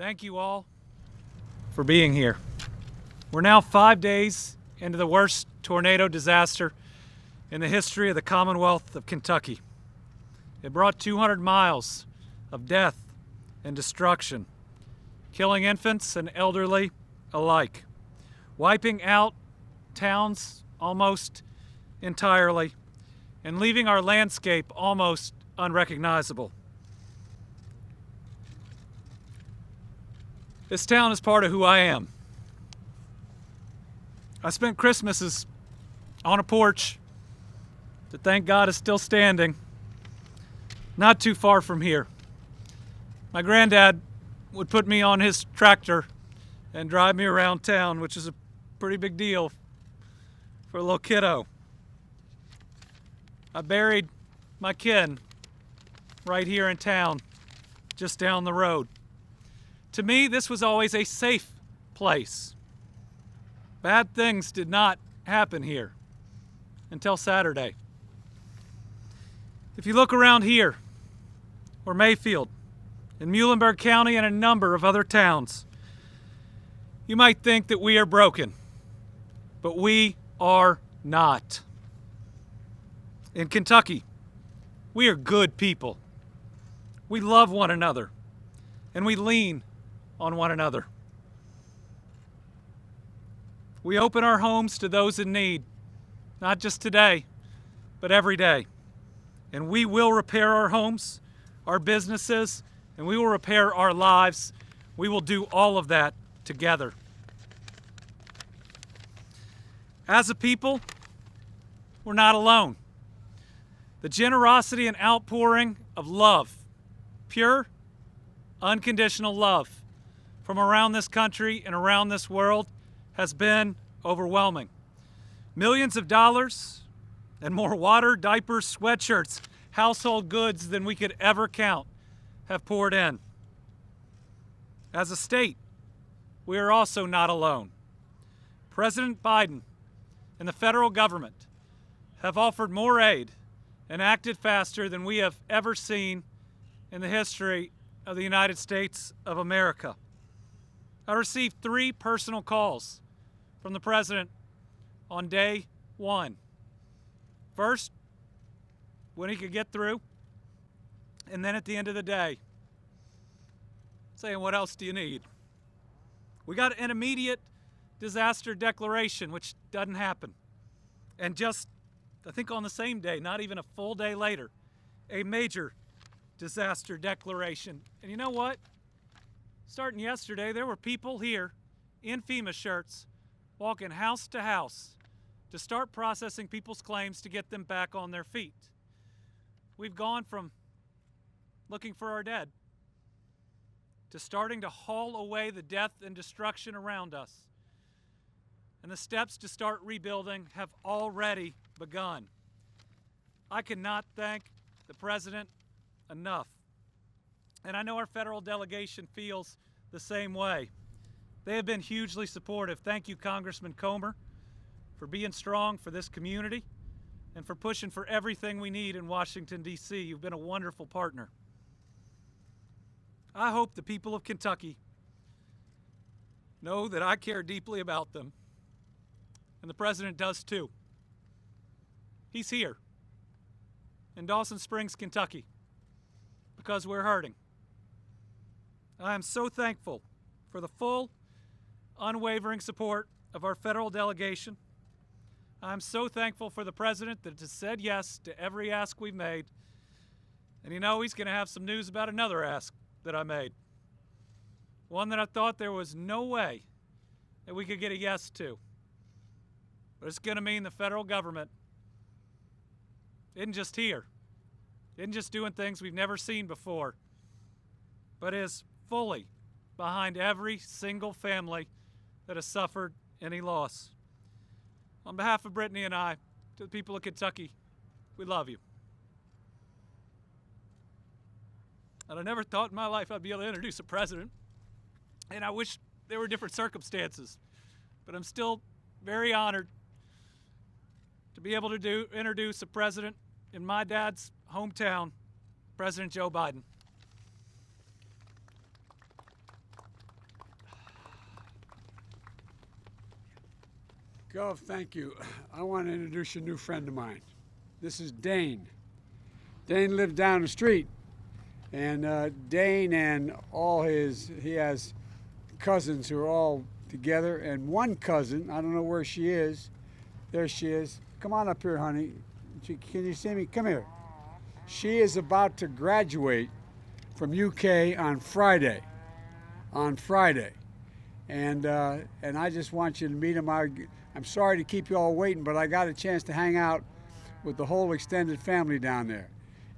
Thank you all for being here. We're now 5 days into the worst tornado disaster in the history of the Commonwealth of Kentucky. It brought 200 miles of death and destruction, killing infants and elderly alike, wiping out towns almost entirely, and leaving our landscape almost unrecognizable. This town is part of who I am. I spent Christmases on a porch that, thank God, is still standing, not too far from here. My granddad would put me on his tractor and drive me around town, which is a pretty big deal for a little kiddo. I buried my kin right here in town, just down the road. To me, this was always a safe place. Bad things did not happen here until Saturday. If you look around here, or Mayfield, in Muhlenberg County and a number of other towns, you might think that we are broken, but we are not. In Kentucky, we are good people. We love one another, and we lean on one another. We open our homes to those in need, not just today, but every day. And we will repair our homes, our businesses, and we will repair our lives. We will do all of that together. As a people, we're not alone. The generosity and outpouring of love, pure, unconditional love, from around this country and around this world has been overwhelming. Millions of dollars and more water, diapers, sweatshirts, household goods than we could ever count have poured in. As a state, we are also not alone. President Biden and the federal government have offered more aid and acted faster than we have ever seen in the history of the United States of America. I received 3 personal calls from the president on day 1. First, when he could get through, and then at the end of the day, saying, "What else do you need?" We got an immediate disaster declaration, which doesn't happen. And just, I think on the same day, not even a full day later, a major disaster declaration. And you know what? Starting yesterday, there were people here in FEMA shirts walking house to house to start processing people's claims to get them back on their feet. We've gone from looking for our dead to starting to haul away the death and destruction around us. And the steps to start rebuilding have already begun. I cannot thank the president enough. And I know our federal delegation feels the same way. They have been hugely supportive. Thank you, Congressman Comer, for being strong for this community and for pushing for everything we need in Washington, D.C. You've been a wonderful partner. I hope the people of Kentucky know that I care deeply about them, and the president does too. He's here in Dawson Springs, Kentucky, because we're hurting. I am so thankful for the full, unwavering support of our federal delegation. I'm so thankful for the president that has said yes to every ask we've made. And you know, he's going to have some news about another ask that I made. One that I thought there was no way that we could get a yes to. But it's going to mean the federal government isn't just here, isn't just doing things we've never seen before, but is fully behind every single family that has suffered any loss. On behalf of Brittany and I, to the people of Kentucky, we love you. And I never thought in my life I'd be able to introduce a president, and I wish there were different circumstances, but I'm still very honored to be able to introduce a president in my dad's hometown, President Joe Biden. Gov, thank you. I want to introduce you a new friend of mine. This is Dane. Dane lived down the street, and Dane and he has cousins who are all together, and one cousin, I don't know where she is. There she is. Come on up here, honey. Can you see me? Come here. She is about to graduate from UK on Friday. And I just want you to meet him. I'm sorry to keep you all waiting, but I got a chance to hang out with the whole extended family down there.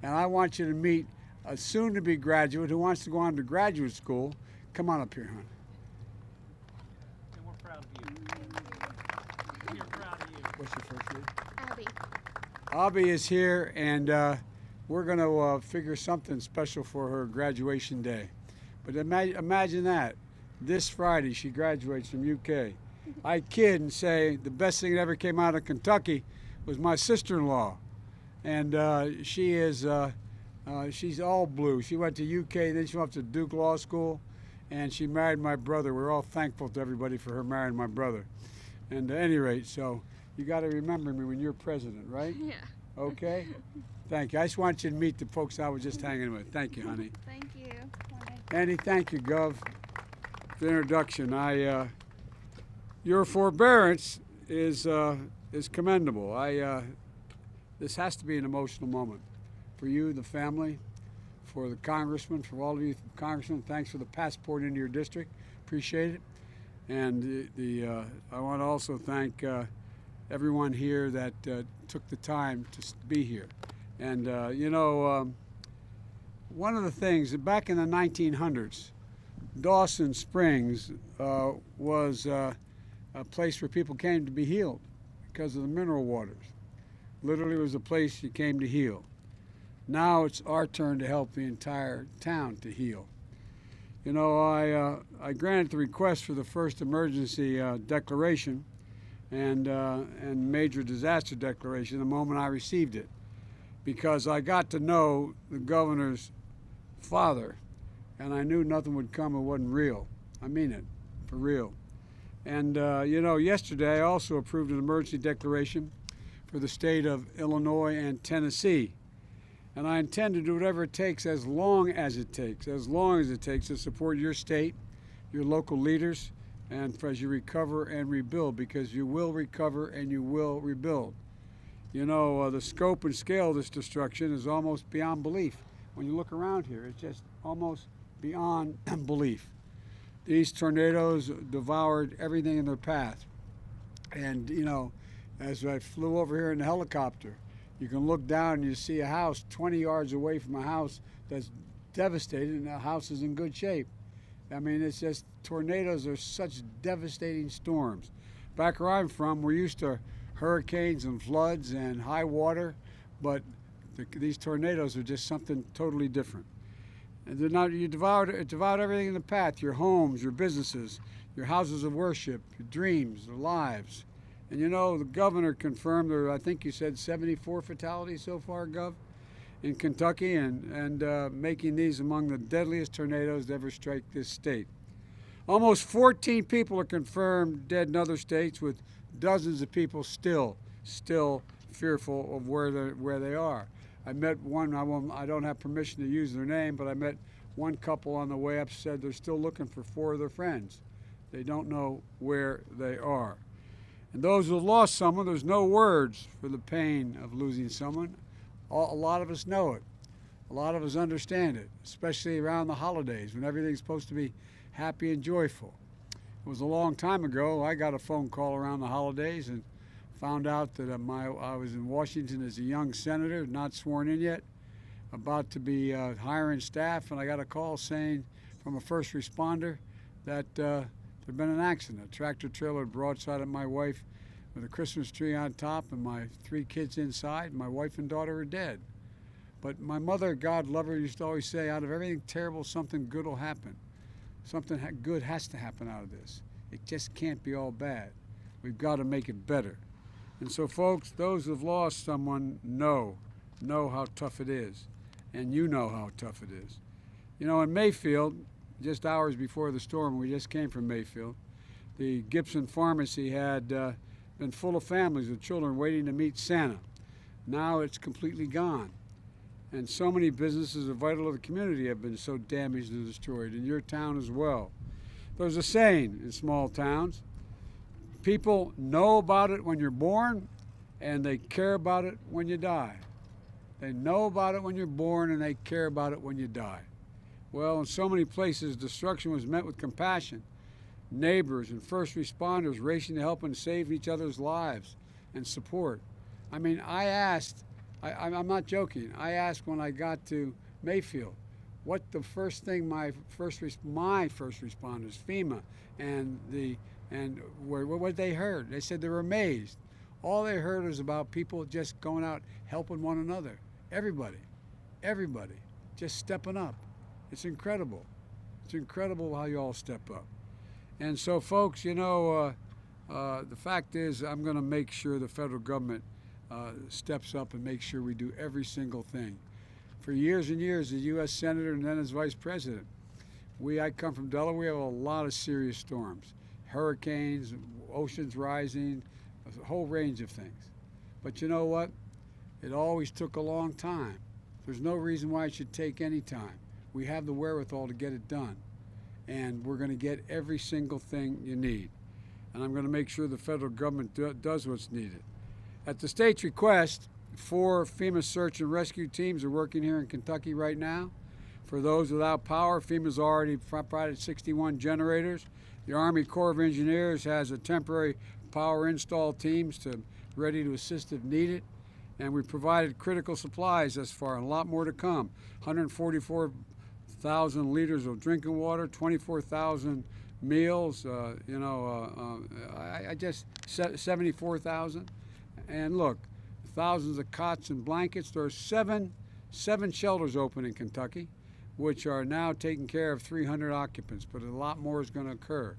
And I want you to meet a soon-to-be graduate who wants to go on to graduate school. Come on up here, hon. And we're proud of you. We're proud of you. What's your first name? Abby. Abby is here, and we're going to figure something special for her graduation day. But imagine that. This Friday, she graduates from UK. I kid and say the best thing that ever came out of Kentucky was my sister-in-law. And she's all blue. She went to UK, then she went to Duke Law School, and she married my brother. We're all thankful to everybody for her marrying my brother. And at any rate, so you got to remember me when you're president, right? Yeah. Okay? Thank you. I just want you to meet the folks I was just hanging with. Thank you, honey. Thank you. Andy, thank you, Gov, for the introduction. Your forbearance is commendable. This has to be an emotional moment for you, the family, for the congressman, for all of you congressmen. Thanks for the passport into your district. Appreciate it. And I want to also thank everyone here that took the time to be here. And one of the things, back in the 1900s, Dawson Springs was a place where people came to be healed because of the mineral waters. Literally, it was a place you came to heal. Now it's our turn to help the entire town to heal. You know, I granted the request for the first emergency declaration and major disaster declaration the moment I received it, because I got to know the governor's father, and I knew nothing would come that wasn't real. I mean it, for real. And yesterday I also approved an emergency declaration for the state of Illinois and Tennessee. And I intend to do whatever it takes, as long as it takes to support your state, your local leaders, and as you recover and rebuild, because you will recover and you will rebuild. You know, the scope and scale of this destruction is almost beyond belief. When you look around here, it's just almost beyond belief. These tornadoes devoured everything in their path. And, you know, as I flew over here in the helicopter, you can look down and you see a house 20 yards away from a house that's devastated, and the house is in good shape. I mean, it's just, tornadoes are such devastating storms. Back where I'm from, we're used to hurricanes and floods and high water, but these tornadoes are just something totally different. And they're not, it devoured everything in the path: your homes, your businesses, your houses of worship, your dreams, your lives. And you know, the governor confirmed there, I think you said 74 fatalities so far, Gov, in Kentucky, and making these among the deadliest tornadoes to ever strike this state. Almost 14 people are confirmed dead in other states, with dozens of people still fearful of where they are. I met one, I don't have permission to use their name, but I met one couple on the way up, said they're still looking for 4 of their friends. They don't know where they are. And those who have lost someone, there's no words for the pain of losing someone. A lot of us know it. A lot of us understand it, especially around the holidays when everything's supposed to be happy and joyful. It was a long time ago. I got a phone call around the holidays and found out that I was in Washington as a young senator, not sworn in yet, about to be hiring staff, and I got a call saying from a first responder that there'd been an accident. A tractor trailer broadside at my wife with a Christmas tree on top and my 3 kids inside. My wife and daughter are dead. But my mother, God love her, used to always say, out of everything terrible, something good will happen. Something good has to happen out of this. It just can't be all bad. We've got to make it better. And so, folks, those who've lost someone know how tough it is. And you know how tough it is. You know, in Mayfield, just hours before the storm, we just came from Mayfield, the Gibson Pharmacy had been full of families with children waiting to meet Santa. Now it's completely gone. And so many businesses are vital to the community have been so damaged and destroyed, in your town as well. There's a saying in small towns, people know about it when you're born and they care about it when you die. They know about it when you're born and they care about it when you die. Well, in so many places, destruction was met with compassion. Neighbors and first responders racing to help and save each other's lives and support. I mean, I'm not joking. I asked when I got to Mayfield, what the first thing my first responders, FEMA, what they heard. They said they were amazed. All they heard was about people just going out helping one another. Everybody, just stepping up. It's incredible. It's incredible how you all step up. And so, folks, you know, the fact is, I'm going to make sure the federal government steps up and makes sure we do every single thing. For years and years, as U.S. Senator and then as Vice President, I come from Delaware, we have a lot of serious storms, hurricanes, oceans rising, a whole range of things. But you know what? It always took a long time. There's no reason why it should take any time. We have the wherewithal to get it done. And we're going to get every single thing you need. And I'm going to make sure the federal government does what's needed. At the state's request, 4 FEMA search and rescue teams are working here in Kentucky right now. For those without power, FEMA's already provided 61 generators. The Army Corps of Engineers has a temporary power install teams ready to assist if needed. And we provided critical supplies thus far, and a lot more to come. 144,000 liters of drinking water, 24,000 meals, 74,000. And look, thousands of cots and blankets. There are seven shelters open in Kentucky, which are now taking care of 300 occupants, but a lot more is going to occur.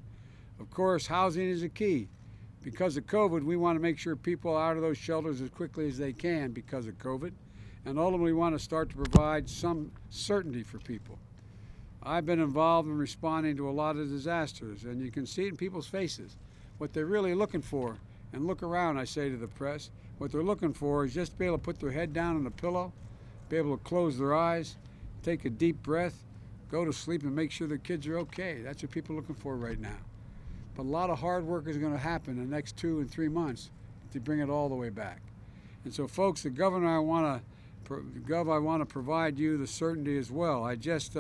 Of course, housing is a key. Because of COVID, we want to make sure people are out of those shelters as quickly as they can because of COVID, and ultimately we want to start to provide some certainty for people. I've been involved in responding to a lot of disasters, and you can see it in people's faces. What they're really looking for, and look around, I say to the press, what they're looking for is just to be able to put their head down on a pillow, be able to close their eyes, take a deep breath, go to sleep, and make sure their kids are okay. That's what people are looking for right now. But a lot of hard work is going to happen in the next 2 and 3 months to bring it all the way back. And so, folks, the governor, I want to provide you the certainty as well. I just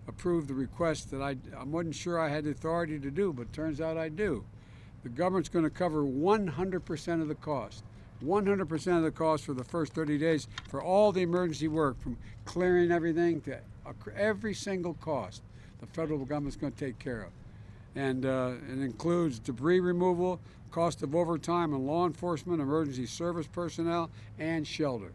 approved the request that I wasn't sure I had the authority to do, but it turns out I do. The government's going to cover 100% of the cost. 100% of the cost for the first 30 days for all the emergency work, from clearing everything to every single cost the federal government's going to take care of. And it includes debris removal, cost of overtime and law enforcement, emergency service personnel, and shelter.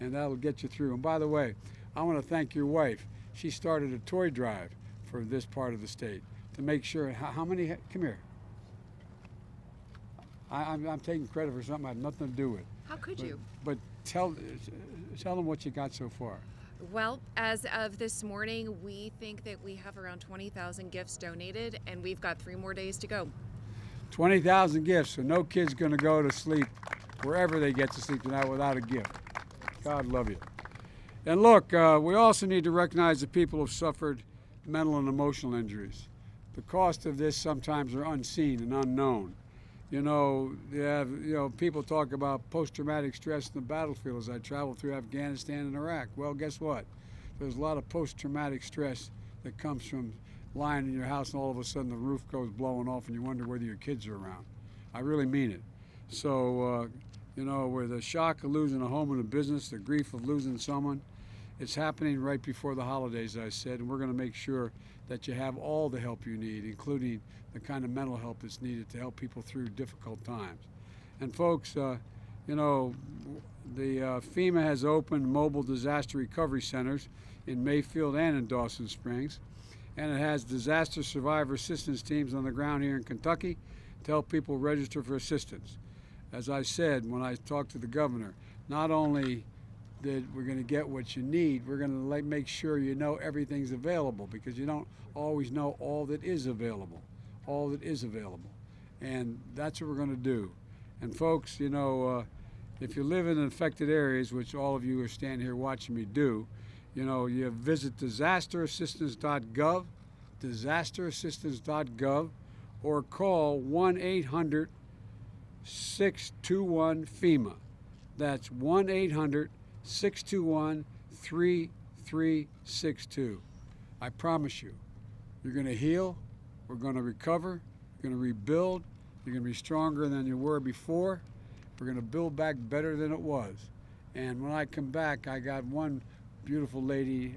And that'll get you through. And by the way, I want to thank your wife. She started a toy drive for this part of the state to make sure, how many, come here. I'm taking credit for something I had nothing to do with. How could you? But tell them what you got so far. Well, as of this morning, we think that we have around 20,000 gifts donated, and we've got 3 more days to go. 20,000 gifts, so no kid's going to go to sleep wherever they get to sleep tonight without a gift. God love you. And look, we also need to recognize that people have suffered mental and emotional injuries. The cost of this sometimes are unseen and unknown. People talk about post-traumatic stress in the battlefield as I travel through Afghanistan and Iraq. Well, guess what? There's a lot of post-traumatic stress that comes from lying in your house and all of a sudden the roof goes blowing off and you wonder whether your kids are around. I really mean it. So, where the shock of losing a home and a business, the grief of losing someone, it's happening right before the holidays, I said, and we're going to make sure that you have all the help you need, including the kind of mental help that's needed to help people through difficult times. And folks, the FEMA has opened mobile disaster recovery centers in Mayfield and in Dawson Springs, and it has disaster survivor assistance teams on the ground here in Kentucky to help people register for assistance. As I said when I talked to the governor, not only that we're going to get what you need, we're going to make sure you know everything's available, because you don't always know all that is available. And that's what we're going to do. And folks, you know, if you live in affected areas, which all of you are standing here watching me do, you know, you visit disasterassistance.gov, disasterassistance.gov, or call 1-800-621-FEMA. That's 1-800-621-3362. I promise you, you're going to heal, we're going to recover, you're going to rebuild, you're going to be stronger than you were before. We're going to build back better than it was. And when I come back, I got one beautiful lady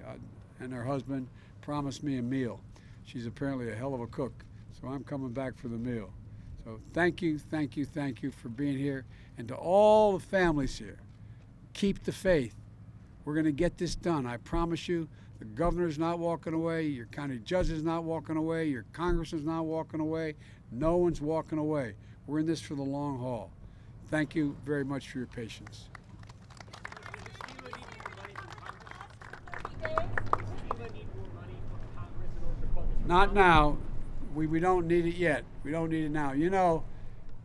and her husband promised me a meal. She's apparently a hell of a cook, so I'm coming back for the meal. So thank you, thank you, thank you for being here. And to all the families here, keep the faith. We're going to get this done. I promise you, the governor's not walking away, your county judge is not walking away, your congressman's not walking away, no one's walking away. We're in this for the long haul. Thank you very much for your patience. Not now. We don't need it yet. We don't need it now. You know,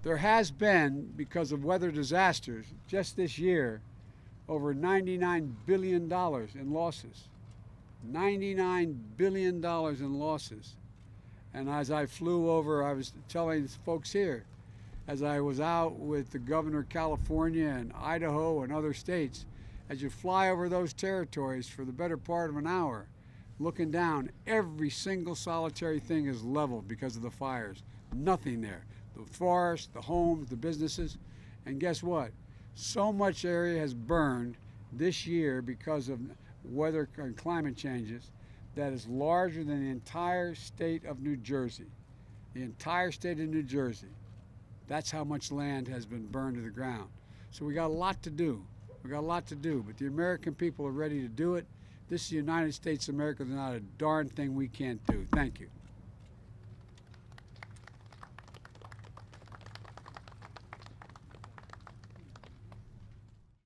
there has been, because of weather disasters, just this year, over $99 billion in losses. $99 billion in losses. And as I flew over, I was telling folks here, as I was out with the governor of California and Idaho and other states, as you fly over those territories for the better part of an hour, looking down, every single solitary thing is leveled because of the fires. Nothing there. The forest, the homes, the businesses. And guess what? So much area has burned this year because of weather and climate changes that is larger than the entire state of New Jersey. The entire state of New Jersey. That's how much land has been burned to the ground. So we got a lot to do. We got a lot to do, but the American people are ready to do it. This is the United States of America. There's not a darn thing we can't do. Thank you.